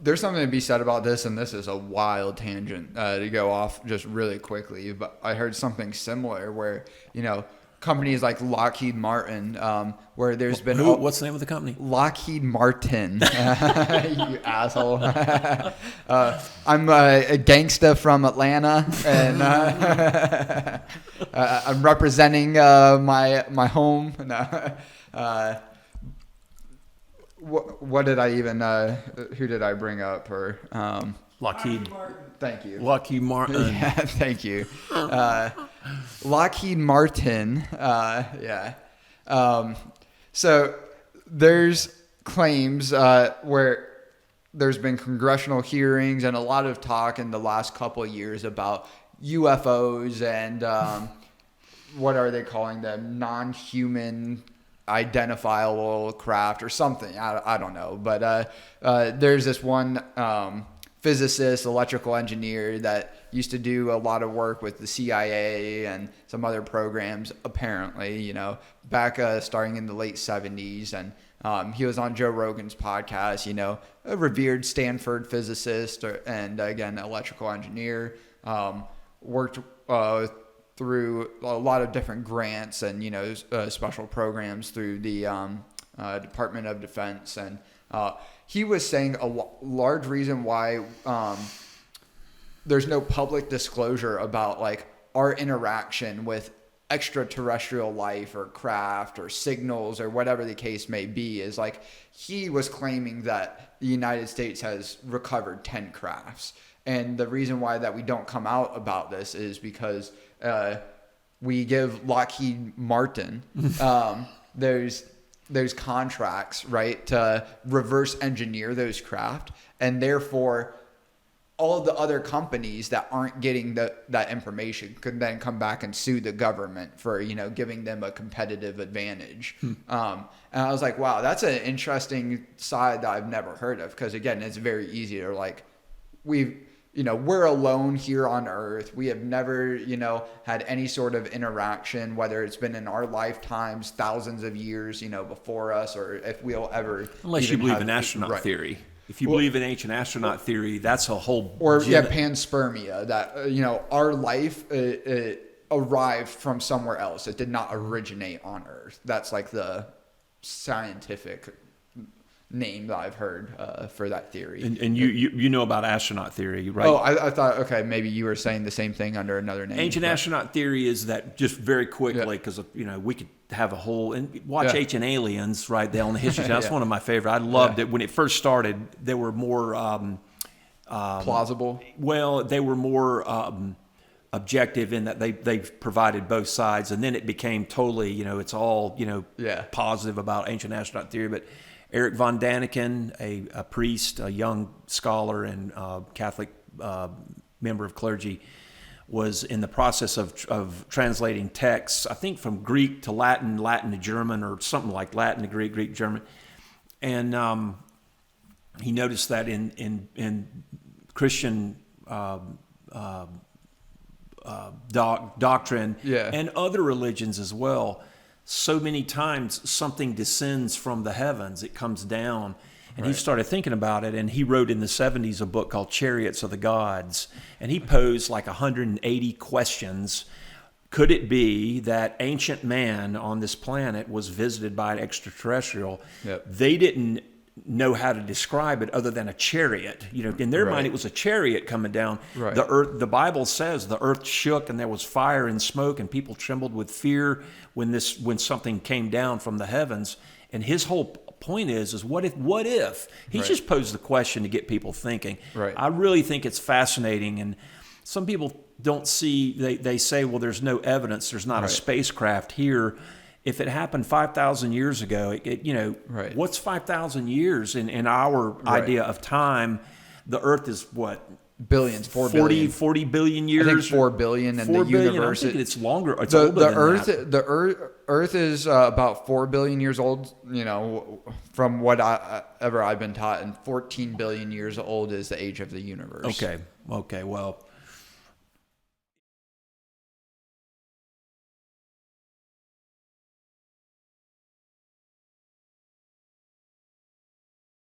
there's something to be said about this, and this is a wild tangent to go off just really quickly. But I heard something similar where, companies like Lockheed Martin, where there's been... What's the name of the company? Lockheed Martin. You asshole. I'm a gangsta from Atlanta, and I'm representing my home. What did I even... who did I bring up? Or Lockheed. Thank you. Lockheed Martin. Yeah, thank you. Lockheed Martin. Yeah. So there's claims where there's been congressional hearings and a lot of talk in the last couple of years about UFOs and what are they calling them? Non-human identifiable craft or something. I don't know. But there's this one physicist, electrical engineer that used to do a lot of work with the CIA and some other programs, apparently, back starting in the late 70s. And he was on Joe Rogan's podcast, a revered Stanford physicist and, again, electrical engineer, worked through a lot of different grants and, special programs through the Department of Defense. And he was saying a large reason why there's no public disclosure about like our interaction with extraterrestrial life or craft or signals or whatever the case may be is like he was claiming that the United States has recovered 10 crafts. And the reason why that we don't come out about this is because we give Lockheed Martin there's contracts, right, to reverse engineer those craft, and therefore all of the other companies that aren't getting that information could then come back and sue the government for, giving them a competitive advantage. And I was like, wow, that's an interesting side that I've never heard of. Because again, it's very easy to like, we're alone here on Earth. We have never, had any sort of interaction, whether it's been in our lifetimes, thousands of years, before us, or if we'll ever. Unless you believe in astronaut theory. If you believe in ancient astronaut theory, that's a whole... Or, panspermia, that, our life arrived from somewhere else. It did not originate on Earth. That's like the scientific name that I've heard for that theory. And you know about astronaut theory, right? Oh, I thought, okay, maybe you were saying the same thing under another name. Ancient astronaut theory is that, just very quickly, because we could have a whole and watch Ancient Aliens, right? On the History Channel. That's one of my favorite. I loved it when it first started. They were more plausible. Well, they were more objective in that they provided both sides, and then it became totally, it's all positive about ancient astronaut theory, but. Eric von Daniken, a priest, a young scholar and Catholic member of clergy, was in the process of translating texts, I think from Greek to Latin, Latin to German, or something like Latin to Greek, Greek to German. And he noticed that in Christian doctrine and other religions as well, so many times something descends from the heavens, it comes down. And he started thinking about it, and he wrote in the 70s a book called Chariots of the Gods. And he posed like 180 questions. Could it be that ancient man on this planet was visited by an extraterrestrial? Yep. They didn't know how to describe it other than a chariot. In their mind, it was a chariot coming down. Right. The earth. The Bible says the earth shook and there was fire and smoke, and people trembled with fear when something came down from the heavens. And his whole point is what if? He's just posed the question to get people thinking. Right. I really think it's fascinating, and some people don't see. They say, well, there's no evidence. There's not a spacecraft here. If it happened 5,000 years ago, what's 5,000 years in our idea of time? The Earth is what? Billions, 40 billion years. I think 4 billion in the universe. I think it's longer. It's older than that. The Earth is about 4 billion years old. From what I've been taught, and 14 billion years old is the age of the universe. Okay. Well,